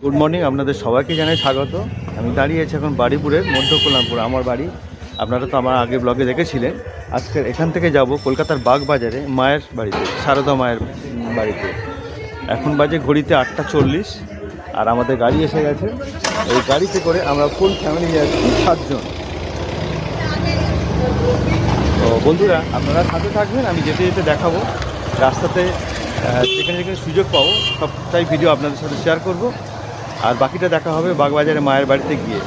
Good morning, আপনাদের সবাইকে জানাই স্বাগত। আমি দাঁড়িয়ে আছি এখন বারুইপুরের মধ্যকল্যাণপুর, আমার বাড়ি। আপনারা তো আমার আগে ব্লগে দেখেছিলেন। আজকে এখান থেকে যাব কলকাতার বাগবাজারে মায়ের বাড়িতে, সারদা মায়ের বাড়িতে। এখন বাজে ঘড়িতে 8:40 আর আমাদের গাড়ি এসে গেছে। এই গাড়িতে করে আমরা ফুল ফ্যামিলি যাচ্ছি, 7 জন। তো বন্ধুরা, আপনারা সাথে থাকবেন, আমি যেতে যেতে দেখাবো রাস্তাতে যেখানে যেখানে সুযোগ পাবো সবটাই ভিডিও আপনাদের সাথে শেয়ার করব। আর বাকিটা দেখা হবে বাগবাজারে মায়ের বাড়িতে গিয়ে।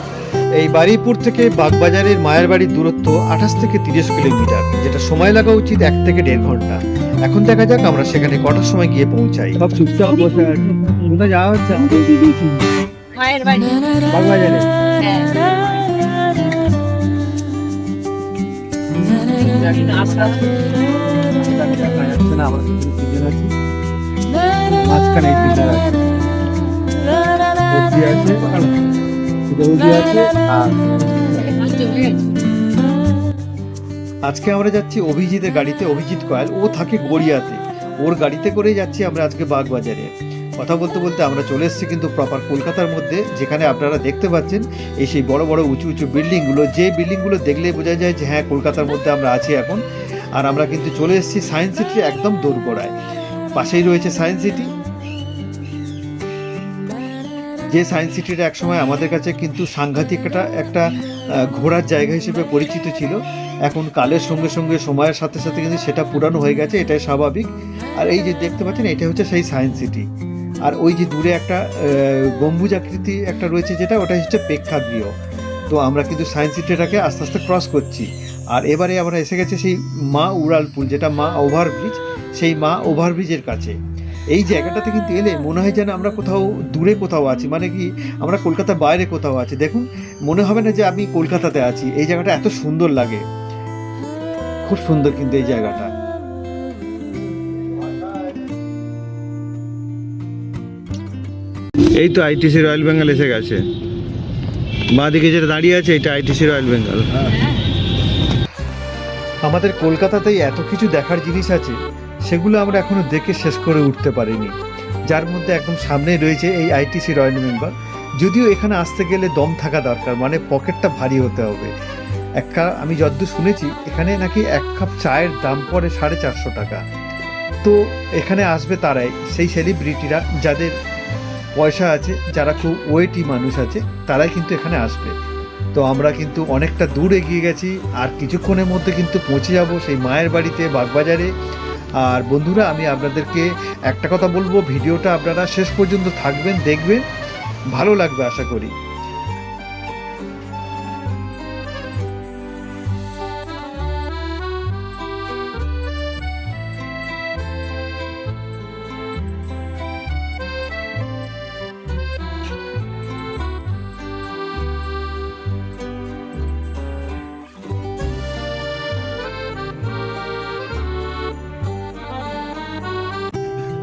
এই বারুইপুর থেকে বাগবাজারের মায়ের বাড়ির দূরত্ব 28 থেকে 30 কিলোমিটার, যেটা সময় লাগা উচিত 1 থেকে 1.5 ঘন্টা। এখন দেখা যাক আমরা সেখানে কটার সময় গিয়ে পৌঁছাই। সব চুপচাপ বসে আছে। কোথায় যাওয়া হচ্ছে? মায়ের বাড়ি বাগবাজারে। মাঝখানে আজকে আমরা যাচ্ছি অভিজিতের গাড়িতে। অভিজিৎ কয়াল, ও থাকে গড়িয়াতে। ওর গাড়িতে করে যাচ্ছি আমরা আজকে বাগবাজারে। কথা বলতে বলতে আমরা চলে এসেছি কিন্তু প্রপার কলকাতার মধ্যে, যেখানে আপনারা দেখতে পাচ্ছেন এই সেই বড় বড় উঁচু উঁচু বিল্ডিংগুলো। যে বিল্ডিংগুলো দেখলেই বোঝা যায় যে হ্যাঁ, কলকাতার মধ্যে আমরা আছি এখন। আর আমরা কিন্তু চলে এসেছি সায়েন্স সিটির একদম দোরগোড়ায়। পাশেই রয়েছে সায়েন্স সিটি, যে সায়েন্স সিটিটা একসময় আমাদের কাছে কিন্তু সাংঘাতিক একটা ঘোরার জায়গা হিসেবে পরিচিত ছিল। এখন কালের সঙ্গে সঙ্গে সময়ের সাথে সাথে কিন্তু সেটা পুরানো হয়ে গেছে, এটাই স্বাভাবিক। আর এই যে দেখতে পাচ্ছেন, এটা হচ্ছে সেই সায়েন্স সিটি। আর ওই যে দূরে একটা গম্বুজ আকৃতি একটা রয়েছে, যেটা ওটা হচ্ছে প্রেক্ষাগৃহ। তো আমরা কিন্তু সায়েন্স সিটিটাকে আস্তে আস্তে ক্রস করছি। আর এবারে আমরা এসে গেছি সেই মা উড়ালপুল, যেটা মা ওভারব্রিজ, সেই মা ওভারব্রিজের কাছে। এই জায়গাটাতে কিন্তু এলে মনে হয় যেন আমরা কোথাও দূরে কোথাও আছি, মানে কি আমরা কলকাতার বাইরে কোথাও আছি। দেখুন, মনে হবে না যে আমি কলকাতাতে আছি। এই জায়গাটা এত সুন্দর লাগে, খুব সুন্দর কিন্তু এই জায়গাটা। এই তো আইটিসি রয়্যাল বেঙ্গল এসে গেছে। বাঁ দিকে যেটা দাঁড়িয়ে আছে, এটা আইটিসি রয়্যাল বেঙ্গল। আমাদের কলকাতাতেই এত কিছু দেখার জিনিস আছে, সেগুলো আমরা এখনো দেখে শেষ করে উঠতে পারিনি। যার মধ্যে একদম সামনেই রয়েছে এই আইটিসি রয়্যাল বেঙ্গল। যদিও এখানে আসতে গেলে দম থাকা দরকার, মানে পকেটটা ভারী হতে হবে। আমি যতদূর শুনেছি, এখানে নাকি 1 কাপ চায়ের দাম পড়ে 450 টাকা। তো এখানে আসবে তারাই, সেই সেলিব্রিটিরা যাদের পয়সা আছে, যারা খুব ওয়েটি মানুষ আছে, তারাই কিন্তু এখানে আসবে। তো আমরা কিন্তু অনেকটা দূর এগিয়ে গেছি, আর কিছুক্ষণের মধ্যে কিন্তু পৌঁছে যাব সেই মায়ের বাড়িতে, বাগবাজারে। আর বন্ধুরা, আমি আপনাদেরকে একটা কথা বলবো, ভিডিওটা আপনারা শেষ পর্যন্ত থাকবেন, দেখবেন, ভালো লাগবে আশা করি।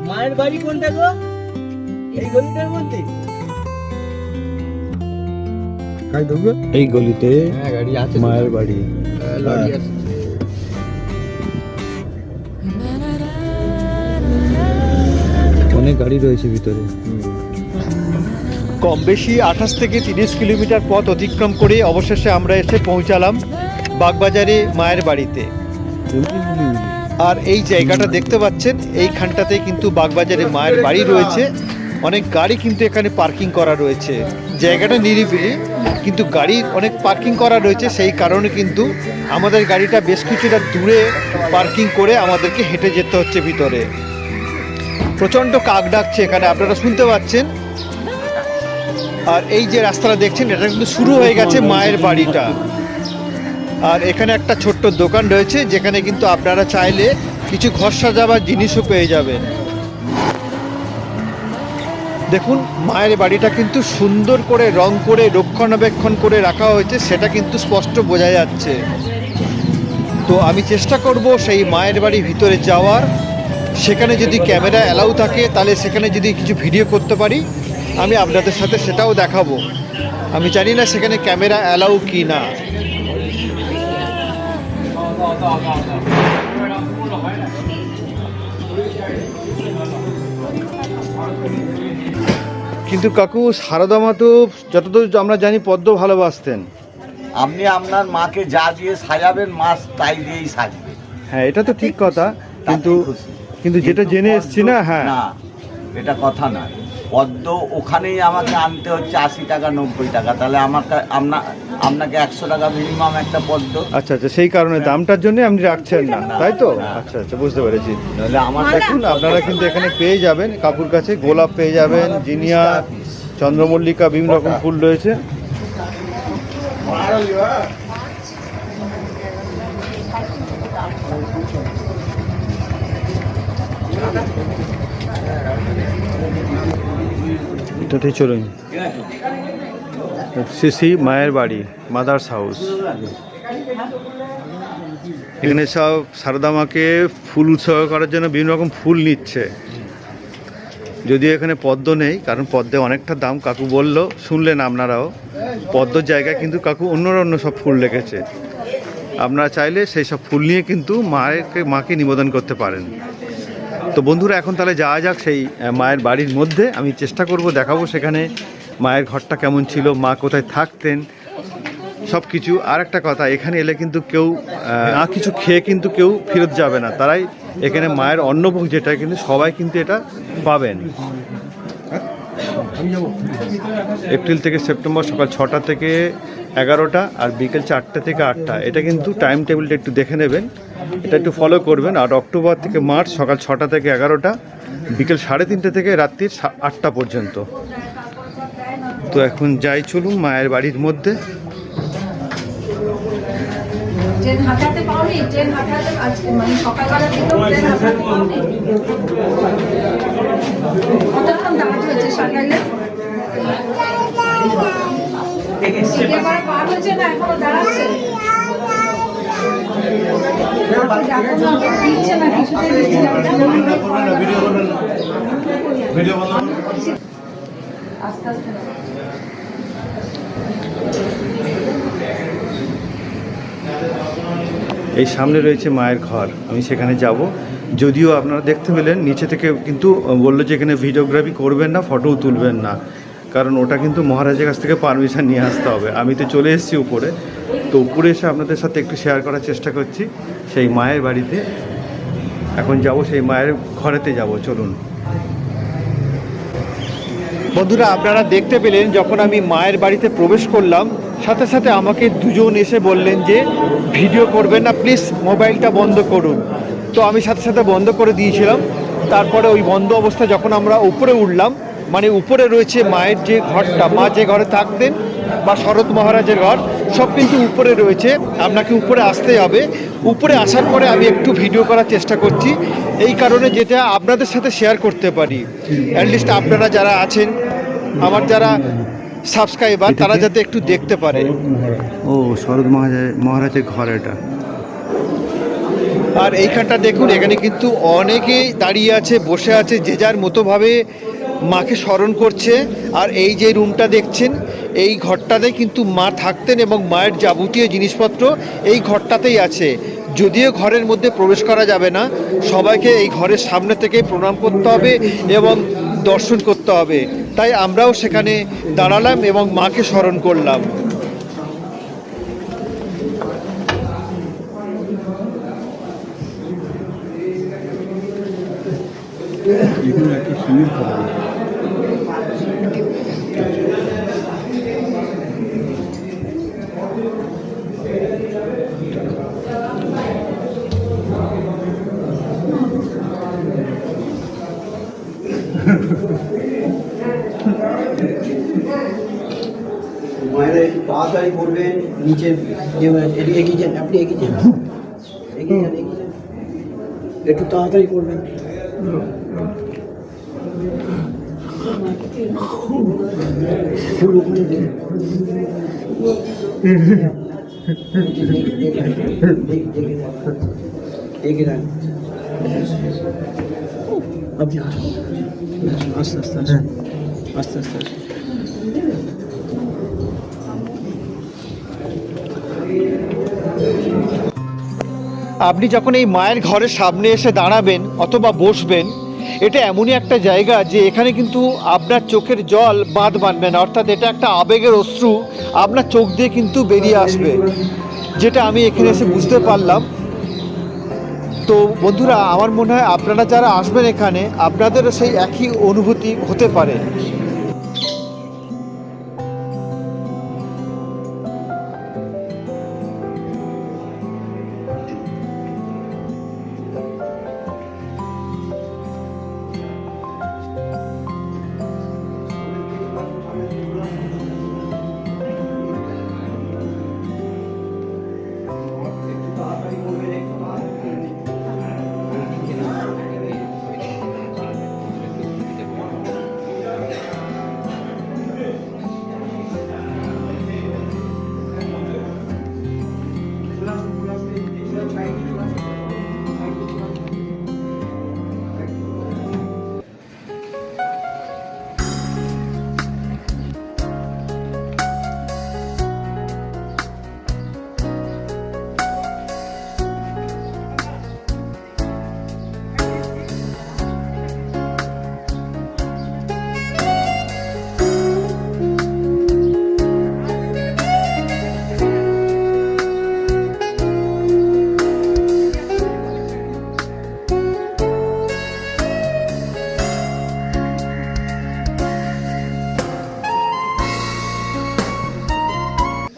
মায়ের বাড়ি কোনটা গো? এই গলিটার মধ্যে? এই গলিতে মায়ের বাড়ি। অনেক গাড়ি রয়েছে ভিতরে। কম বেশি 28 থেকে 30 কিলোমিটার পথ অতিক্রম করে অবশেষে আমরা এসে পৌঁছালাম বাগবাজারে মায়ের বাড়িতে। আর এই জায়গাটা দেখতে পাচ্ছেন, এইখানটাতে কিন্তু বাগবাজারে মায়ের বাড়ি রয়েছে। অনেক গাড়ি কিন্তু এখানে পার্কিং করা রয়েছে। জায়গাটা নিরিবিলি, কিন্তু গাড়ি অনেক পার্কিং করা রয়েছে। সেই কারণে কিন্তু আমাদের গাড়িটা বেশ কিছুটা দূরে পার্কিং করে আমাদেরকে হেঁটে যেতে হচ্ছে ভিতরে। প্রচণ্ড কাক ডাকছে এখানে, আপনারা শুনতে পাচ্ছেন। আর এই যে রাস্তাটা দেখছেন, এটা কিন্তু শুরু হয়ে গেছে মায়ের বাড়িটা। আর এখানে একটা ছোট্ট দোকান রয়েছে, যেখানে কিন্তু আপনারা চাইলে কিছু ঘর সাজাবার জিনিসও পেয়ে যাবেন। দেখুন, মায়ের বাড়িটা কিন্তু সুন্দর করে রং করে রক্ষণাবেক্ষণ করে রাখা হয়েছে, সেটা কিন্তু স্পষ্ট বোঝা যাচ্ছে। তো আমি চেষ্টা করব সেই মায়ের বাড়ির ভিতরে যাওয়ার। সেখানে যদি ক্যামেরা অ্যালাউ থাকে, তাহলে সেখানে যদি কিছু ভিডিও করতে পারি, আমি আপনাদের সাথে সেটাও দেখাবো। আমি জানি না সেখানে ক্যামেরা অ্যালাউ কি না। কিন্তু কিন্তু কাকু সারদা মা তো যতদূর আমরা জানি পদ্ম ভালোবাসতেন। আপনি আপনার মাকে যা দিয়ে সাজাবেন মা তাই দিয়েই সাজবে। হ্যাঁ, এটা তো ঠিক কথা, কিন্তু তাতেই খুশি। কিন্তু যেটা জেনে এসছি না, হ্যাঁ না, এটা কথা না। পদ্ম ওখানেই আমাকে আনতে হচ্ছে 80 টাকা 90 টাকা, তাহলে আমাকে আপনাকে 100 টাকা মিনিমাম একটা পদ্ম। আচ্ছা আচ্ছা, সেই কারণে দামটার জন্য আপনি রাখছেন না, তাই তো? না। আচ্ছা আচ্ছা, বুঝতে পেরেছি। তাহলে আমার দেখুন আপনারা কিন্তু এখানে পেয়ে যাবেন কাকুর কাছে গোলাপ পেয়ে যাবেন, জিনিয়া, চন্দ্রমল্লিকা, বিভিন্ন রকম ফুল রয়েছে। এটাতেই চলুন, শ্রী মায়ের বাড়ি, মাদার্স হাউস। এখানে সব সারদা মাকে ফুল উৎসর্গ করার জন্য বিভিন্ন রকম ফুল নিচ্ছে। যদিও এখানে পদ্ম নেই, কারণ পদ্মে অনেকটা দাম, কাকু বলল, শুনলেন আপনারাও। পদ্মর জায়গায় কিন্তু কাকু অন্য সব ফুল রেখেছে। আপনারা চাইলে সেই সব ফুল নিয়ে কিন্তু মাকে নিবেদন করতে পারেন। তো বন্ধুরা, এখন তাহলে যাওয়া যাক সেই মায়ের বাড়ির মধ্যে। আমি চেষ্টা করব দেখাবো সেখানে মায়ের ঘরটা কেমন ছিল, মা কোথায় থাকতেন, সব কিছু। আর একটা কথা, এখানে এলে কিন্তু কেউ না কিছু খেয়ে কিন্তু কেউ ফেরত যাবে না। তারাই এখানে মায়ের অন্নভোগ যেটা, কিন্তু সবাই কিন্তু এটা পাবেন। এপ্রিল থেকে সেপ্টেম্বর সকাল 6টা থেকে 11টা আর বিকেল 4টে থেকে 8টা। এটা কিন্তু টাইম টেবিলটা একটু দেখে নেবেন, এটা একটু ফলো করবেন। আর অক্টোবর থেকে মার্চ সকাল 6টা থেকে 11টা, বিকেল 3:30 থেকে রাত্রির 8টা পর্যন্ত। তো এখন যাই, চলুন মায়ের বাড়ির মধ্যে। ট্রেন হাঁটাতে পাওনি, ট্রেন হাঁটাতে আজকে মানে সকালবেলা থেকে ট্রেন হাঁটাতে পাওনি। কতক্ষণ দাঁড়াতে হয়েছে সকালে? এবার পার হয়েছে না, এখনো দাঁড়াচ্ছে। দিচ্ছে না, কিছুতেই দিচ্ছে না। আস্তে আস্তে এই সামনে রয়েছে মায়ের ঘর, আমি সেখানে যাব। যদিও আপনারা দেখতে পেলেন নিচে থেকে কিন্তু বললো যে এখানে ভিডিওগ্রাফি করবেন না, ফটোও তুলবেন না, কারণ ওটা কিন্তু মহারাজের কাছ থেকে পারমিশন নিয়ে আসতে হবে। আমি তো চলে এসেছি উপরে, তো উপরে এসে আপনাদের সাথে একটু শেয়ার করার চেষ্টা করছি সেই মায়ের বাড়িতে। এখন যাব সেই মায়ের ঘরেতে যাব, চলুন বন্ধুরা। আপনারা দেখতে পেলেন যখন আমি মায়ের বাড়িতে প্রবেশ করলাম, সাথে সাথে আমাকে দুজন এসে বললেন যে ভিডিও করবেন না, প্লিজ মোবাইলটা বন্ধ করুন। তো আমি সাথে সাথে বন্ধ করে দিয়েছিলাম। তারপরে ওই বন্ধ অবস্থা যখন আমরা উপরে উঠলাম, মানে উপরে রয়েছে মায়ের যে ঘরটা, মা যে ঘরে থাকতেন, বা শরৎ মহারাজের ঘর, সব কিন্তু উপরে রয়েছে। আপনাকে উপরে আসতে হবে। উপরে আসার পরে আমি একটু ভিডিও করার চেষ্টা করছি, এই কারণে যেটা আপনাদের সাথে শেয়ার করতে পারি। অ্যাটলিস্ট আপনারা যারা আছেন, আমার যারা সাবস্ক্রাইবার, তারা যাতে একটু দেখতে পারে। ও শরৎ মহারাজের ঘর এটা। আর এইখানটা দেখুন, এখানে কিন্তু অনেকেই দাঁড়িয়ে আছে, বসে আছে, যে যার মতোভাবে মাকে স্মরণ করছে। আর এই যে রুমটা দেখছেন, এই ঘরটাতে কিন্তু মা থাকতেন এবং মায়ের যাবতীয় জিনিসপত্র এই ঘরটাতেই আছে। যদিও ঘরের মধ্যে প্রবেশ করা যাবে না, সবাইকে এই ঘরের সামনে থেকে প্রণাম করতে হবে এবং দর্শন করতে হবে। তাই আমরাও সেখানে দাঁড়ালাম এবং মাকে স্মরণ করলাম। মায়েরা একটু তাড়াতাড়ি করবেন, নিচে এগিয়ে যান, আপনি এগিয়ে যান, একটু তাড়াতাড়ি করবেন। ফুল ওখানে দিন। এগিয়ে যান, আপনি আস্তে আস্তে আস্তে আস্তে আস্তে। আপনি যখন এই মায়ের ঘরের সামনে এসে দাঁড়াবেন অথবা বসবেন, এটা এমনই একটা জায়গা যে এখানে কিন্তু আপনার চোখের জল বাঁধ মানবে না, অর্থাৎ এটা একটা আবেগের অশ্রু আপনার চোখ দিয়ে কিন্তু বেরিয়ে আসবে, যেটা আমি এখানে এসে বুঝতে পারলাম। তো বন্ধুরা, আমার মনে হয় আপনারা যারা আসবেন এখানে আপনাদেরও সেই একই অনুভূতি হতে পারে।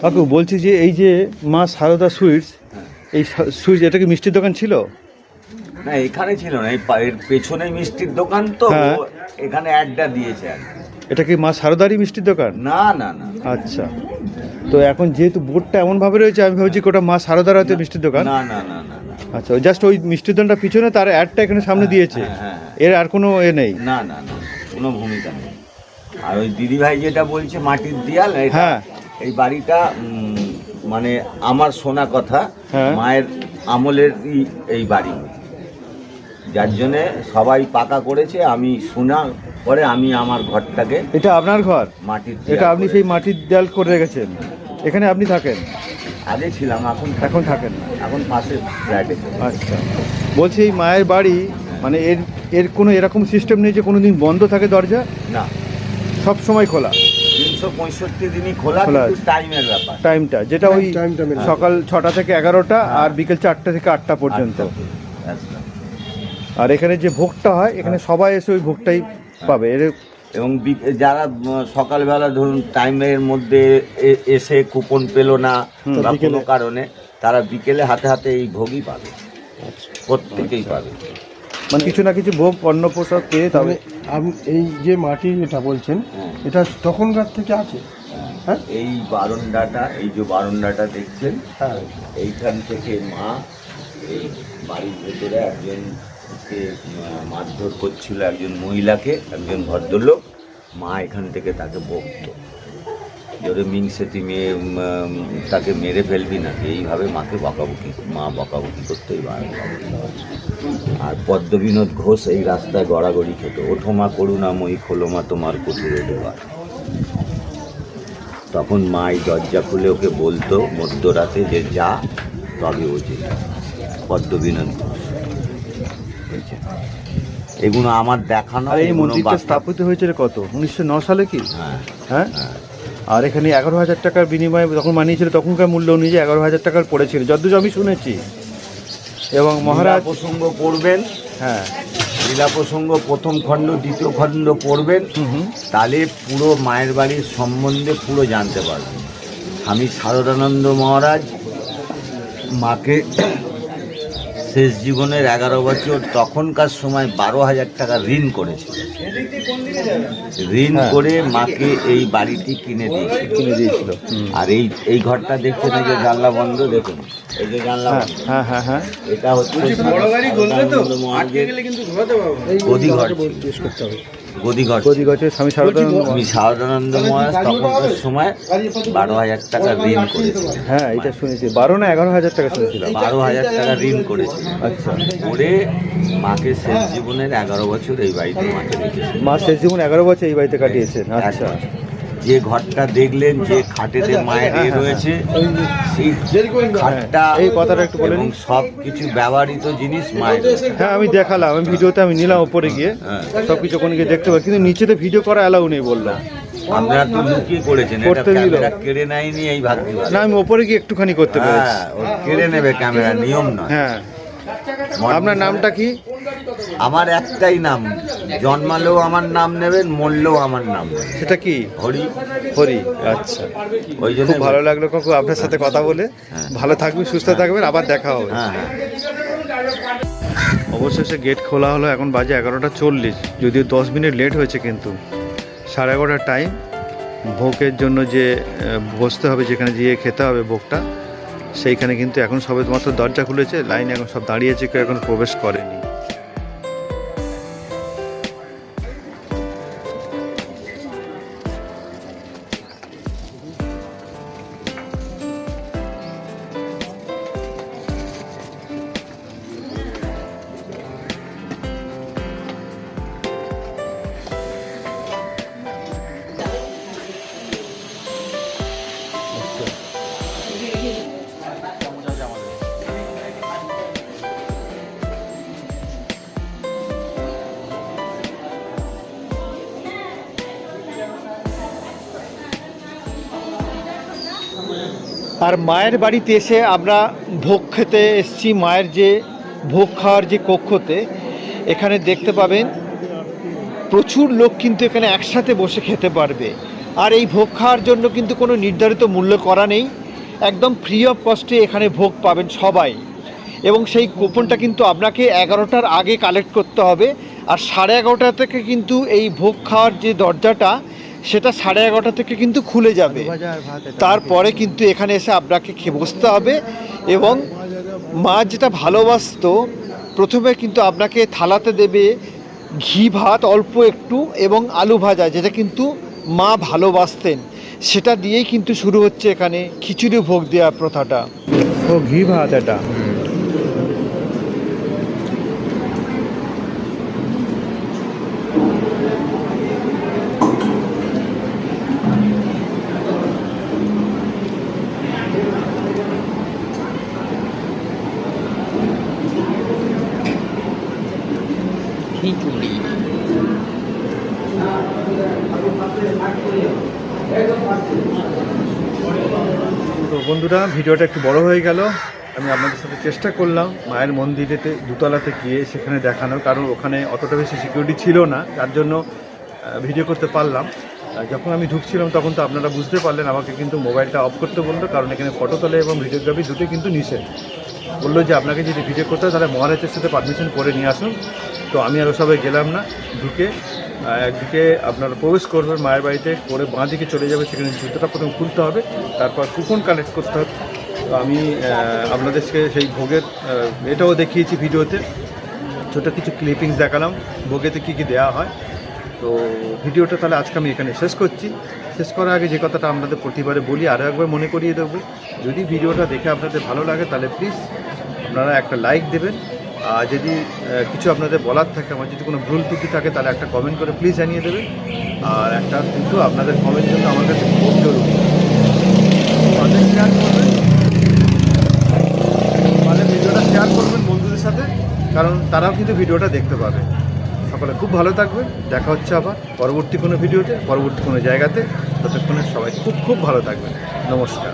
কাকু বলছি যে এই যে মা সারদা সুইটস, এই সুইটস, এটা কি মিষ্টির দোকান ছিল? না, এখানে ছিল না, এর পেছনে মিষ্টির দোকান তো, হ্যাঁ। এখানে অ্যাডটা দিয়েছে আর কি। এটা কি মা সারদারই মিষ্টির দোকান? না না না আচ্ছা, তো এখন যেহেতু বোর্ডটা এমন ভাবে রয়েছে আমি ভাবছি ওটা মা সারদার হয়তো মিষ্টির দোকান। না না না না না আচ্ছা, জাস্ট ওই মিষ্টির দোকানটা পিছনে, তার অ্যাডটা এখানে সামনে দিয়েছে, হ্যাঁ, এর আর কোনো এ নেই। না না না, কোনো ভূমিকা নেই। আর ওই দিদিভাই যেটা বলছে মাটির দেয়াল, এটা হ্যাঁ। এই বাড়িটা মানে আমার শোনা কথা, হ্যাঁ। মায়ের আমলের এই বাড়ি, যার জন্যে সবাই পাকা করেছে। আমি শোনা পরে আমি আমার ঘরটাকে, এটা আপনার ঘর? মাটির এটা দেয়াল আপনি করে- সেই মাটির দেয়াল করে রেখেছেন, এখানে আপনি থাকেন? আগে ছিলাম, এখন থাকেন না? এখন পাশে ফ্ল্যাটে। আচ্ছা, বলছি এই মায়ের বাড়ি মানে এর এর কোনো এরকম সিস্টেম নেই যে কোনো দিন বন্ধ থাকে দরজা? না, সব সময় খোলা? 365 দিনই খোলা, খোলা কিন্তু আছে। টাইমের ব্যাপার। টাইমটা যেটা ওই টাইমটা মেনে। সকাল 6টা থেকে 11টা আর বিকেল 4টা থেকে 8টা পর্যন্ত। আচ্ছা। আর এখানে যে ভোগটা হয় এখানে সবাই এসে ওই ভোগটাই পাবে। এর এবং যারা সকালবেলা ধরুন টাইমের মধ্যে এসে কুপন পেলো না বা কোনো কারণে, তারা বিকেলে হাতে হাতে এই ভোগই পাবে, প্রত্যেকেই পাবে। মানে কিছু না কিছু ভোগ অন্ন প্রসাদ পেয়ে তবে। আপনি এই যে মাটির এটা বলছেন, এটা তখনকার থেকে আছে? হ্যাঁ, এই বারান্দাটা, এই যে বারান্দাটা দেখছেন, হ্যাঁ। এইখান থেকে মা এই বাড়ির ভেতরে একজনকে মারধর করছিল, একজন মহিলাকে, একজন ভদ্রলোক। মা এখান থেকে তাকে বকতো, যদি মিংসেটি মেয়ে তাকে মেরে ফেলবি নাকি, এইভাবে মাকে বকাবকি, মা বকাবকি করতেই পারে। আর পদ্মবিনোদ ঘোষ এই রাস্তায় গড়াগড়ি খেত, ওঠো মা করুণাময়ী, খোলো মা তোমার কুটিরে ঢোকার। তখন মা এই দরজা খুলে ওকে বলতো মধ্যরাতে যে যা, তবে ও যে। পদ্মবিনোদ ঘোষ, এগুলো আমার দেখানো। আর এই এগুলো মন্দিরটা বাস্তব। স্থাপিত হয়েছিল কত? 1909 সালে কি? হ্যাঁ হ্যাঁ। হ্যাঁ। আর এখানে 11,000 টাকার বিনিময়ে যখন বানিয়েছিল তখনকার মূল্য অনুযায়ী 11,000 টাকার পড়েছিল, যতদূর আমি শুনেছি। এবং মহারাজ লীলা প্রসঙ্গ পড়বেন, হ্যাঁ, লীলা প্রসঙ্গ প্রথম খণ্ড দ্বিতীয় খণ্ড পড়বেন, তাহলে পুরো মায়ের বাড়ির সম্বন্ধে পুরো জানতে পারবেন। আমি শারদানন্দ মহারাজ মাকে শেষ জীবনের 11 বছর, তখনকার সময় 12,000 টাকা ঋণ করেছিল। ঋণ হ্যাঁ। করে মাকে এই বাড়িটি কিনে দিয়েছিল। আর এই ঘরটা দেখছেন, এই যে জানলা বন্ধ, দেখুন এই যে জানলা হ্যাঁ, বন্ধ, হ্যাঁ, হ্যাঁ, হ্যাঁ। এটা হচ্ছে শারদানন্দ মহারাজের গদিঘর ছিল। গদিঘর ছিল। গদিগছে স্বামী শারদানন্দ। আমি শারদানন্দ মহারাজ তখনকার সময় 12,000 টাকা ঋণ করেছিল। হ্যাঁ, এটা শুনেছি। 12 না 11,000 টাকা শুনেছিলাম। 12,000 টাকা ঋণ করেছিল। আচ্ছা, করে মাকে শেষ জীবনের 11 বছর এই বাড়িতে মাকে রেখেছিল। মা শেষ জীবন 11 বছর এই বাড়িতে কাটিয়েছেন। আচ্ছা, যে ঘরটা দেখলেন, যে খাটেতে মায়ের এ রয়েছে, সেই খাটটা এই কথাটা একটু বলেন। এবং সব কিছু ব্যবহৃত জিনিস মায়ের। হ্যাঁ আমি দেখালাম, আমি ভিডিওতে আমি নিলাম উপরে গিয়ে সব কিছু ওখানে গিয়ে দেখতে পাই, কিন্তু নিচেতে ভিডিও করা অ্যালাউ নেই বললাম। আপনারা তো লুকিয়ে করেছেন, এটা করতে দিল। ক্যামেরা কেড়ে নেয়নি এই ভাগ্য। না আমি উপরে গিয়ে একটুখানি করতে পেরেছি। হ্যাঁ, ও কেড়ে নেবে ক্যামেরা, নিয়ম নয়। হ্যাঁ, আপনার নামটা কি? আমার একটাই নাম, জন্মালেও আমার নাম নেবেন, মরলেও আমার নাম নেবেন। সেটা কি? হরি। হরি। আচ্ছা, ওই জন্য খুব ভালো লাগলো কাকু আপনার সাথে কথা বলে। ভালো থাকবেন, সুস্থ থাকবেন, আবার দেখা হবে। হ্যাঁ হ্যাঁ। অবশেষে গেট খোলা হলো, এখন বাজে 11:40, যদিও 10 মিনিট লেট হয়েছে, কিন্তু 11:30 টাইম। ভোগের জন্য যে বসতে হবে, যেখানে গিয়ে খেতে হবে ভোগটা, সেইখানে কিন্তু এখন সবে মাত্র দরজা খুলেছে, লাইন এখন সব দাঁড়িয়েছে, কেউ এখন প্রবেশ করেনি। আর মায়ের বাড়িতে এসে আমরা ভোগ খেতে এসেছি, মায়ের যে ভোগ খাওয়ার যে কক্ষতে, এখানে দেখতে পাবেন প্রচুর লোক কিন্তু এখানে একসাথে বসে খেতে পারবে। আর এই ভোগ খাওয়ার জন্য কিন্তু কোনো নির্ধারিত মূল্য করা নেই, একদম ফ্রি অফ কস্টে এখানে ভোগ পাবেন সবাই। এবং সেই কুপনটা কিন্তু আপনাকে 11টার আগে কালেক্ট করতে হবে। আর 11:30 থেকে কিন্তু এই ভোগ খাওয়ার যে দরজাটা, সেটা 11:30 থেকে কিন্তু খুলে যাবে। তারপরে কিন্তু এখানে এসে আপনাকে বসতে হবে। এবং মা যেটা ভালোবাসতো, প্রথমে কিন্তু আপনাকে থালাতে দেবে ঘি ভাত অল্প একটু এবং আলু ভাজা, যেটা কিন্তু মা ভালোবাসতেন, সেটা দিয়েই কিন্তু শুরু হচ্ছে এখানে খিচুড়ি ভোগ দেওয়ার প্রথাটা। ও ঘি ভাত এটা। তো বন্ধুরা, ভিডিওটা একটু বড় হয়ে গেল। আমি আপনাদের সাথে চেষ্টা করলাম মায়ের মন্দিরেতে দুতলাতে গিয়ে সেখানে দেখানোর, কারণ ওখানে অতটা বেশি সিকিউরিটি ছিল না, তার জন্য ভিডিও করতে পারলাম। যখন আমি ঢুকছিলাম তখন তো আপনারা বুঝতে পারলেন, আমাকে কিন্তু মোবাইলটা অফ করতে বললো, কারণ এখানে ফটো তোলা এবং ভিডিওগ্রাফি দুটোই কিন্তু নিষেধ। বললো যে আপনাকে যদি ভিডিও করতে হয় তাহলে মহারাজের সাথে পারমিশন করে নিয়ে আসুন। তো আমি আরও সবাই গেলাম না, ঢুকে একদিকে আপনারা প্রবেশ করবেন মায়ের বাড়িতে, করে বাঁ দিকে চলে যাবে, সেখানে জুতোটা প্রথম খুলতে হবে, তারপর কুপন কালেক্ট করতে হবে। তো আমি আপনাদেরকে সেই ভোগের এটাও দেখিয়েছি ভিডিওতে, ছোটো কিছু ক্লিপিংস দেখালাম ভোগেতে কী কী দেওয়া হয়। তো ভিডিওটা তাহলে আজকে আমি এখানে শেষ করছি। শেষ করার আগে যে কথাটা আপনাদের প্রতিবারে বলি, আরও একবার মনে করিয়ে দেবো, যদি ভিডিওটা দেখে আপনাদের ভালো লাগে তাহলে প্লিজ আপনারা একটা লাইক দেবেন। আর যদি কিছু আপনাদের বলার থাকে, আমার যদি কোনো ভুল ত্রুটি থাকে, তাহলে একটা কমেন্ট করে প্লিজ জানিয়ে দেবেন। আর একটা কিন্তু আপনাদের কমেন্ট জন্য আমার কাছে খুব জরুরি, শেয়ার করবেন, মানে ভিডিওটা শেয়ার করবেন বন্ধুদের সাথে, কারণ তারাও কিন্তু ভিডিওটা দেখতে পাবে। সকলে খুব ভালো থাকবেন, দেখা হচ্ছে আবার পরবর্তী কোনো ভিডিওতে, পরবর্তী কোনো জায়গাতে। ততক্ষণে সবাই খুব খুব ভালো থাকবেন। নমস্কার।